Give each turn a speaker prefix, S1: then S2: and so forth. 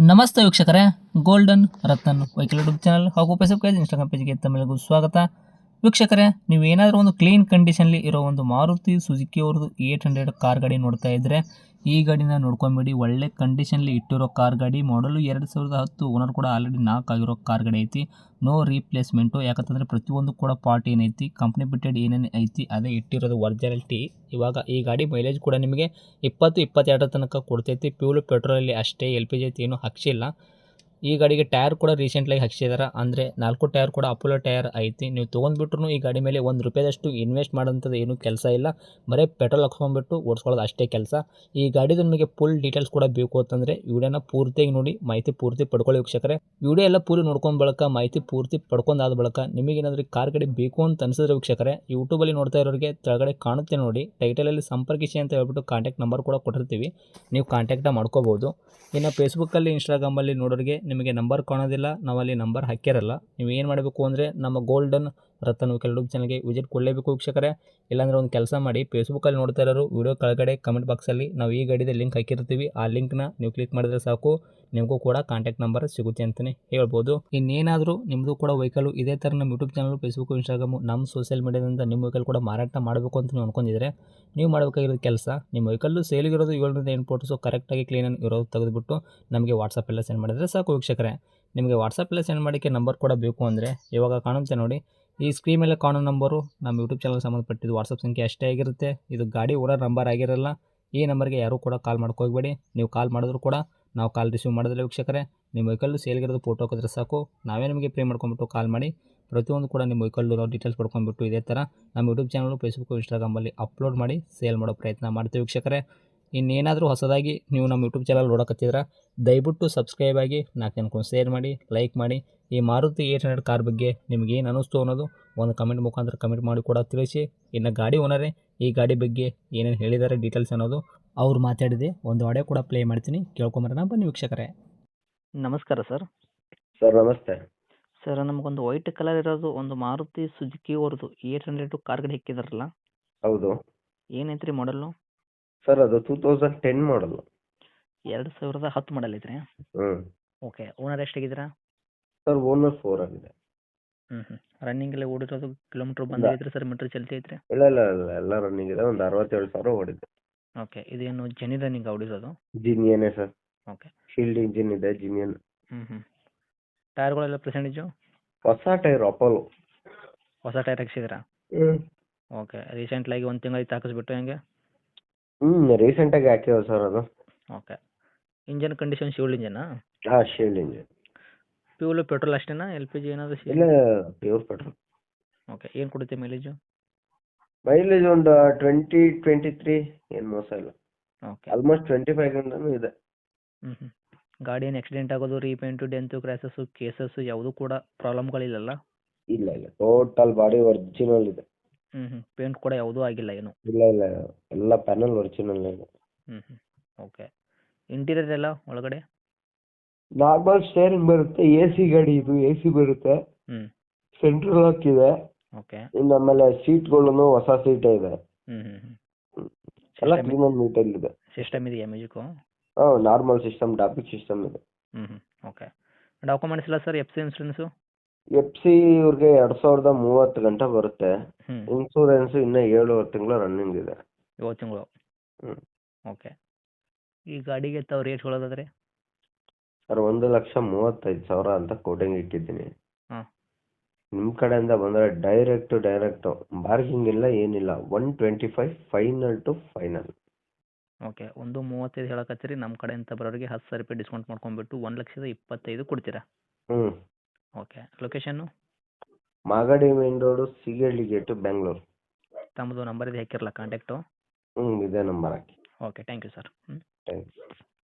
S1: ನಮಸ್ತೆ ವೀಕ್ಷಕರೇ, golden Ratan vehicle YouTube channel ಹಾಗೂ ಫೇಸ್ಬುಕ್ ಪೇಜ್, ಇನ್ಸ್ಟಾಗ್ರಾಮ್ ಪೇಜ್ಗೆ ತಮ್ಮೆಲ್ಲರಿಗೂ ಸ್ವಾಗತ. ವೀಕ್ಷಕರೇ, ನೀವು ಏನಾದರೂ ಒಂದು ಕ್ಲೀನ್ ಕಂಡೀಷನ್ಲಿ ಇರೋ ಒಂದು ಮಾರುತಿ ಸುಜುಕಿ ಅವ್ರದ್ದು 800 ಕಾರ್ ಗಾಡಿ ನೋಡ್ತಾ ಇದ್ದರೆ ಈ ಗಾಡಿನ ನೋಡ್ಕೊಂಬೇಡಿ. ಒಳ್ಳೆ ಕಂಡೀಷನ್ಲಿ ಇಟ್ಟಿರೋ ಕಾರ್ ಗಾಡಿ, ಮಾಡಲು 2010, ಓನರ್ ಕೂಡ ಆಲ್ರೆಡಿ 4 ಆಗಿರೋ ಕಾರ್ ಗಾಡಿ ಐತಿ. ನೋ ರೀಪ್ಲೇಸ್ಮೆಂಟು, ಯಾಕಂತಂದರೆ ಪ್ರತಿಯೊಂದು ಕೂಡ ಪಾರ್ಟ್ ಏನೈತಿ, ಕಂಪ್ನಿ ಬಿಟ್ಟೆಡ್ ಏನೇನು ಐತಿ ಅದೇ ಇಟ್ಟಿರೋದು ಒರಿಜಿನಾಲಿಟಿ. ಇವಾಗ ಈ ಗಾಡಿ ಮೈಲೇಜ್ ಕೂಡ ನಿಮಗೆ 20-22 ತನಕ ಕೊಡ್ತೈತಿ. ಪ್ಯೂಲ್ ಪೆಟ್ರೋಲಲ್ಲಿ ಅಷ್ಟೇ, LPG ಐತಿ ಏನೂ ಹಾಕ್ಸಿಲ್ಲ. ಈ ಗಾಡಿಗೆ ಟೈರ್ ಕೂಡ ರೀಸೆಂಟ್ಲಾಗಿ ಹಾಕ್ಸಿದಾರೆ, ಅಂದರೆ 4 ಟೈರ್ ಕೂಡ ಅಪೋಲೋ ಟೈರ್ ಐತಿ. ನೀವು ತೊಗೊಂಡ್ಬಿಟ್ರು ಈ ಗಾಡಿ ಮೇಲೆ ₹1 ಇನ್ವೆಸ್ಟ್ ಮಾಡೋಂಥದ್ದು ಏನೂ ಕೆಲಸ ಇಲ್ಲ, ಬರೀ ಪೆಟ್ರೋಲ್ ಹಾಕ್ಸ್ಕೊಂಡ್ಬಿಟ್ಟು ಓಡಿಸ್ಕೊಳ್ಳೋದು ಅಷ್ಟೇ ಕೆಲಸ. ಈ ಗಾಡಿದು ನಿಮಗೆ ಫುಲ್ ಡೀಟೇಲ್ಸ್ ಕೂಡ ಬೇಕು ಅಂತಂದರೆ ವಿಡಿಯೋನ ಪೂರ್ತಿಯಾಗಿ ನೋಡಿ, ಮಾಹಿತಿ ಪೂರ್ತಿ ಪಡ್ಕೊಳ್ಳಿ ವೀಕ್ಷಕರೇ. ವಿಡಿಯೋ ಎಲ್ಲ ಪೂರ್ತಿ ನೋಡ್ಕೊಂಡ್ ಬಳಕ, ಮಾಹಿತಿ ಪೂರ್ತಿ ಪಡ್ಕೊಂಡಾದ ಬಳಕ ನಿಮಗೇನಾದರೂ ಕಾರ್ ಗಾಡಿ ಬೇಕು ಅಂತ ಅನಿಸಿದ್ರೆ ವೀಕ್ಷಕರೇ, ಯೂಟ್ಯೂಬಲ್ಲಿ ನೋಡ್ತಾ ಇರೋರಿಗೆ ಕೆಳಗಡೆ ಕಾಣುತ್ತೆ ನೋಡಿ, ಟೈಟಲಲ್ಲಿ ಸಂಪರ್ಕಿಸಿ ಅಂತ ಹೇಳ್ಬಿಟ್ಟು ಕಾಂಟ್ಯಾಕ್ಟ್ ನಂಬರ್ ಕೂಡ ಕೊಟ್ಟಿರ್ತೀವಿ, ನೀವು ಕಾಂಟ್ಯಾಕ್ಟ ಮಾಡ್ಕೋಬೋದು. ಇನ್ನು ಫೇಸ್ಬುಕ್ಕಲ್ಲಿ, ಇನ್ಸ್ಟಾಗ್ರಾಮಲ್ಲಿ ನೋಡೋರಿಗೆ ನಿಮಗೆ ನಂಬರ್ ಕಾಣೋದಿಲ್ಲ, ನಾವಲ್ಲಿ ನಂಬರ್ ಹಾಕಿರಲ್ಲ. ನೀವು ಏನು ಮಾಡಬೇಕು ಅಂದರೆ ನಮ್ಮ ಗೋಲ್ಡನ್ ರತನ್ ವೆಹಿಕಲ್ ಯೂಟ್ಯೂಬ್ ಚಾನಲ್ಗೆ ವಿಸಿಟ್ ಕೊಡಲೇಬೇಕು ವೀಕ್ಷಕರೇ. ಇಲ್ಲಾಂದರೆ ಒಂದು ಕೆಲಸ ಮಾಡಿ, ಫೇಸ್ಬುಕ್ಕಲ್ಲಿ ನೋಡ್ತಾ ಇರೋರು ವಿಡಿಯೋ ಕೆಳಗಡೆ ಕಮೆಂಟ್ ಬಾಕ್ಸಲ್ಲಿ ನಾವು ಈ ಗಾಡಿದ ಲಿಂಕ್ ಹಾಕಿರ್ತೀವಿ, ಆ ಲಿಂಕ್ನ ನೀವು ಕ್ಲಿಕ್ ಮಾಡಿದ್ರೆ ಸಾಕು, ನಿಮಗೂ ಕೂಡ ಕಾಂಟ್ಯಾಕ್ಟ್ ನಂಬರ್ ಸಿಗುತ್ತೆ ಅಂತಲೇ ಹೇಳ್ಬೋದು. ಇನ್ನೇನಾದರೂ ನಿಮ್ಮದು ಕೂಡ ವೆಹಿಕಲ್ ಇದೇ ಥರ ನಮ್ಮ ಯೂಟ್ಯೂಬ್ ಚಾನಲ್, ಫೇಸ್ಬುಕ್, ಇನ್ಸ್ಟಾಗ್ರಾಮು, ನಮ್ಮ ಸೋಷಿಯಲ್ ಮೀಡಿಯಾದಿಂದ ನಿಮ್ಮ ವೆಹಿಕಲ್ ಕೂಡ ಮಾರಾಟ ಮಾಡಬೇಕು ಅಂತ ನೀವು ಅನ್ಕೊಂಡಿದ್ರೆ ನೀವು ಮಾಡಬೇಕಾಗಿರೋದು ಕೆಲಸ, ನಿಮ್ಮ ವೆಹಿಕಲ್ಲು ಸೇಲಿಗಿರೋದು 7-8 ಫೋಟೋಸು ಕರೆಕ್ಟಾಗಿ ಕ್ಲೀನಾಗಿ ಇರೋದು ತೆಗೆದುಬಿಟ್ಟು ನಮಗೆ ವಾಟ್ಸಪ್ಪೆಲ್ಲ ಸೆಂಡ್ ಮಾಡಿದರೆ ಸಾಕು ವೀಕ್ಷಕರೇ. ನಿಮಗೆ ವಾಟ್ಸಪ್ಪೆಲ್ಲ ಸೆಂಡ್ ಮಾಡೋಕ್ಕೆ ನಂಬರ್ ಕೂಡ ಬೇಕು ಅಂದರೆ ಇವಾಗ ಕಾಣುತ್ತೆ ನೋಡಿ, ಈ ಸ್ಕ್ರೀನ್ ಮೇಲೆ ಕಾಣೋ ನಂಬರು ನಮ್ಮ ಯೂಟ್ಯೂಬ್ ಚಾನಲ್ಗೆ ಸಂಬಂಧಪಟ್ಟಿದ್ದು ವಾಟ್ಸಪ್ ಸಂಖ್ಯೆ ಅಷ್ಟೇ ಆಗಿರುತ್ತೆ. ಇದು ಗಾಡಿ ಓನರ್ ನಂಬರ್ ಆಗಿರಲ್ಲ. ಈ ನಂಬರ್ಗೆ ಯಾರೂ ಕೂಡ ಕಾಲ್ ಮಾಡ್ಕೋಬೇಡಿ. ನೀವು ಕಾಲ್ ಮಾಡಿದ್ರು ಕೂಡ ನಾವು ಕಾಲ್ ರಿಸೀವ್ ಮಾಡೋದಿಲ್ಲ ವೀಕ್ಷಕರೇ. ನಿಮ್ಮ ವೆಹಿಕಲ್ಲು ಸೇಲ್ಗಿರೋದು ಫೋಟೋ ಹಾಕಿದ್ರೆ ಸಾಕು, ನಾವೇ ನಿಮಗೆ ಪೇ ಮಾಡ್ಕೊಂಬಿಟ್ಟು ಕಾಲ್ ಮಾಡಿ ಪ್ರತಿಯೊಂದು ಕೂಡ ನಿಮ್ಮ ವೆಹಿಕಲ್ಲು ನಾವು ಡೀಟೇಲ್ಸ್ ಪಡ್ಕೊಂಡ್ಬಿಟ್ಟು ಇದೇ ಥರ ನಮ್ಮ ಯೂಟ್ಯೂಬ್ ಚಾನಲ್, ಫೇಸ್ಬುಕ್, ಇನ್ಸ್ಟಾಗ್ರಾಮಲ್ಲಿ ಅಪ್ಲೋಡ್ ಮಾಡಿ ಸೇಲ್ ಮಾಡೋ ಪ್ರಯತ್ನ ಮಾಡ್ತೀವಿ ವೀಕ್ಷಕರೇ. ಇನ್ನೇನಾದರೂ ಹೊಸದಾಗಿ ನೀವು ನಮ್ಮ ಯೂಟ್ಯೂಬ್ ಚಾನಲ್ ನೋಡೋಕತ್ತಿದ್ರೆ ದಯವಿಟ್ಟು ಸಬ್ಸ್ಕ್ರೈಬ್ ಆಗಿ, 4 ಜನಕ್ಕೆ ಶೇರ್ ಮಾಡಿ, ಲೈಕ್ ಮಾಡಿ. ಈ ಮಾರುತಿ 800 ಕಾರ್ ಬಗ್ಗೆ ನಿಮ್ಗೆ ಏನು ಅನ್ನಿಸ್ತು ಅನ್ನೋದು ಒಂದು ಕಮೆಂಟ್ ಮುಖಾಂತರ ಕಮೆಂಟ್ ಮಾಡಿ ಕೂಡ ತಿಳಿಸಿ. ಇನ್ನು ಗಾಡಿ ಓನರೇ ಈ ಗಾಡಿ ಬಗ್ಗೆ ಏನೇನು ಹೇಳಿದ್ದಾರೆ ಡೀಟೇಲ್ಸ್ ಅನ್ನೋದು ಅವ್ರು ಮಾತಾಡಿದೆ ಒಂದು ಆಡಿಯೋ ಕೂಡ ಪ್ಲೇ ಮಾಡ್ತೀನಿ, ಕೇಳ್ಕೊಂಬರೋಣ ಬನ್ನಿ ವೀಕ್ಷಕರೇ. ನಮಸ್ಕಾರ ಸರ್.
S2: ಸರ್ ನಮಸ್ತೆ.
S1: ಸರ್, ನಮಗೊಂದು ವೈಟ್ ಕಲರ್ ಇರೋದು ಒಂದು ಮಾರುತಿ ಸುಜುಕಿ ಅವ್ರದ್ದು 800 ಕಾರ್ ಗಾಡಿ ಹಾಕಿದಾರಲ್ಲ,
S2: ಹೌದು
S1: ಏನೈತ್ರಿ ಮಾಡಲ್ಲು?
S2: ಸರ್, ಅದು 2010 ಮಾಡಲ್.
S1: 2010 ಮಾಡಲ್ ಐತ್ರಿ. ಓಕೆ, ಓನರ್ ಎಷ್ಟಾಗಿದ್ದೀರಾ?
S2: ಸರ್, ಓನರ್ 4 ಆಗಿದೆ.
S1: ರನ್ನಿಂಗ್ ಎಲ್ಲ ಓಡಿರೋದು ಕಿಲೋಮೀಟ್ರ್ ಬಂದೈತ್ರಿ ಸರ್? ಮೀಟ್ರ್ ಚಲ್ತಿ ಐತ್ರಿ?
S2: ಇಲ್ಲ ಇಲ್ಲ ಇಲ್ಲ, ಎಲ್ಲ ರನ್ನಿಂಗ್ ಇದೆ. ಒಂದು 67,000 ಓಡಿದೆ.
S1: ಓಕೆ, ಇದೇನು ಜೆನಿ ರನ್ನಿಂಗ್ ಓಡಿರೋದು?
S2: ಜಿನಿಯನೇ ಸರ್.
S1: ಓಕೆ.
S2: ಶೀಲ್ಡ್ ಇಂಜಿನ್ ಇದೆ, ಜಿನಿಯನ್.
S1: ಟೈರ್ಗಳೆಲ್ಲ ಪರ್ಸೆಂಟೇಜು?
S2: ಹೊಸ ಟೈರ್ ಅಪೋಲೋ.
S1: ಹೊಸ ಟೈರ್ ಹಾಕ್ಸಿದ್ದೀರಾ? ಓಕೆ. ರೀಸೆಂಟ್ಲಾಗಿ ಒಂದು ತಿಂಗಳು ಹಾಕಿಸ್ಬಿಟ್ಟು ಹೆಂಗೆ?
S2: ರೀಸೆಂಟಾಗಿ ಹಾಕಿರೋ ಸರ್ ಅದು.
S1: ಓಕೆ. ಇಂಜನ್ ಕಂಡೀಷನ್ ಶೀಲ್ಡ್ ಇಂಜನಾ?
S2: ಹಾಂ, ಶೀಲ್ಡ್ ಇಂಜಿನ್.
S1: ಫ್ಯೂಲ್ ಪೆಟ್ರೋಲ್ ಅಷ್ಟೇನಾ? LPG ಏನಾದರೂ?
S2: ಇಲ್ಲ, ಪ್ಯೂರ್ ಪೆಟ್ರೋಲ್.
S1: ಓಕೆ. ಏನು ಕೊಡುತ್ತೆ ಮೈಲೇಜು?
S2: ಮೈಲೇಜ್ ಒಂದು 20-23, ಏನು ಮೋಸ ಇಲ್ಲ.
S1: ಓಕೆ.
S2: ಆಲ್ಮೋಸ್ಟ್ 25 ಗಂಟನೂ ಇದೆ.
S1: ಗಾಡಿ ಏನು ಆಕ್ಸಿಡೆಂಟ್ ಆಗೋದು, ರೀಪೇಂಟು, ಡೆಂತು, ಕ್ರ್ಯಾಸಸ್ಸು, ಕೇಸಸ್ಸು ಯಾವುದೂ ಕೂಡ ಪ್ರಾಬ್ಲಮ್ಗಳಿಲ್ಲಲ್ಲ?
S2: ಇಲ್ಲ ಇಲ್ಲ, ಟೋಟಲ್ ಬಾಡಿ ಒರಿಜಿನಲ್ ಇದೆ.
S1: ಪೇಂಟ್ ಕೂಡ ಯಾವುದೂ ಆಗಿಲ್ಲ ಏನು?
S2: ಇಲ್ಲ ಇಲ್ಲ, ಎಲ್ಲ ಪ್ಯಾನಲ್ ಒರಿಜಿನಲ್ ಇದೆ.
S1: ಓಕೆ. ಇಂಟೀರಿಯರ್ ಎಲ್ಲ ಒಳಗಡೆ?
S2: ನಾರ್ಮಲ್ ಸ್ಟೇರಿಂಗ್ ಬರುತ್ತೆ, AC ಗಾಡಿ ಇದು, AC ಬರುತ್ತೆ, ಸೆಂಟ್ರಲ್ ಲಾಕ್ ಇದೆ.
S1: ಓಕೆ.
S2: ಇನ್ನು ಆಮೇಲೆ ಸೀಟ್ಗಳನ್ನು ಹೊಸ ಸೀಟ್ ಇದೆ. ಎಲ್ಲ ಕ್ಲೀನ್ ನೀಟಲ್ಲಿ ಇದೆ.
S1: ಸಿಸ್ಟಮ್ ಇದೆಯಾ ಮ್ಯೂಸಿಕ್ಕು?
S2: ನಾರ್ಮಲ್ ಸಿಸ್ಟಮ್, ಡಾಪಿಕ್ ಸಿಸ್ಟಮ್ ಇದೆ.
S1: ಓಕೆ. ಡಾಕ್ಯುಮೆಂಟ್ಸ್ ಇಲ್ಲ ಸರ್? FC insurance?
S2: FC ಇವ್ರಿಗೆ 2030 ಗಂಟೆ ಬರುತ್ತೆ. ಇನ್ಸೂರೆನ್ಸ್ ಇನ್ನೂ 7 ತಿಂಗಳು ರನ್ನಿಂಗ್ ಇದೆ.
S1: 7 ತಿಂಗಳು. ಓಕೆ. ಈ ಗಾಡಿಗೆ ತಾವು ರೇಟ್ ಹೇಳೋದಾದ್ರೆ?
S2: ಸರ್, 1,35,000 ಅಂತ ಕೋಟಿಂಗ್ ಇಟ್ಟಿದ್ದೀನಿ. ನಿಮ್ಮ ಕಡೆಯಿಂದ ಬಂದರೆ ಡೈರೆಕ್ಟು ಬಾರ್ಗಿಂಗ್ ಇಲ್ಲ, ಏನಿಲ್ಲ. 125 ಫೈನಲ್ ಟು ಫೈನಲ್.
S1: ಓಕೆ. 135 ಹೇಳಕತ್ತೀರಿ, ನಮ್ಮ ಕಡೆಯಿಂದ ಬರೋರಿಗೆ 10,000 ರೂಪಾಯಿ ಡಿಸ್ಕೌಂಟ್ ಮಾಡ್ಕೊಂಡ್ಬಿಟ್ಟು 1,25,000 ಕೊಡ್ತೀರಾ? Okay. Location?
S2: Magadi main road, Sigalli gate, Bengaluru.
S1: ತಮ್ಮದು ನಂಬರ್ ಇದೆ ಹಾಕಿರಲ್ಲ ಕಾಂಟ್ಯಾಕ್ಟು?
S2: ಇದೇ ನಂಬರ್ ಹಾಕಿ.
S1: Okay. Thank you sir.
S2: Thanks.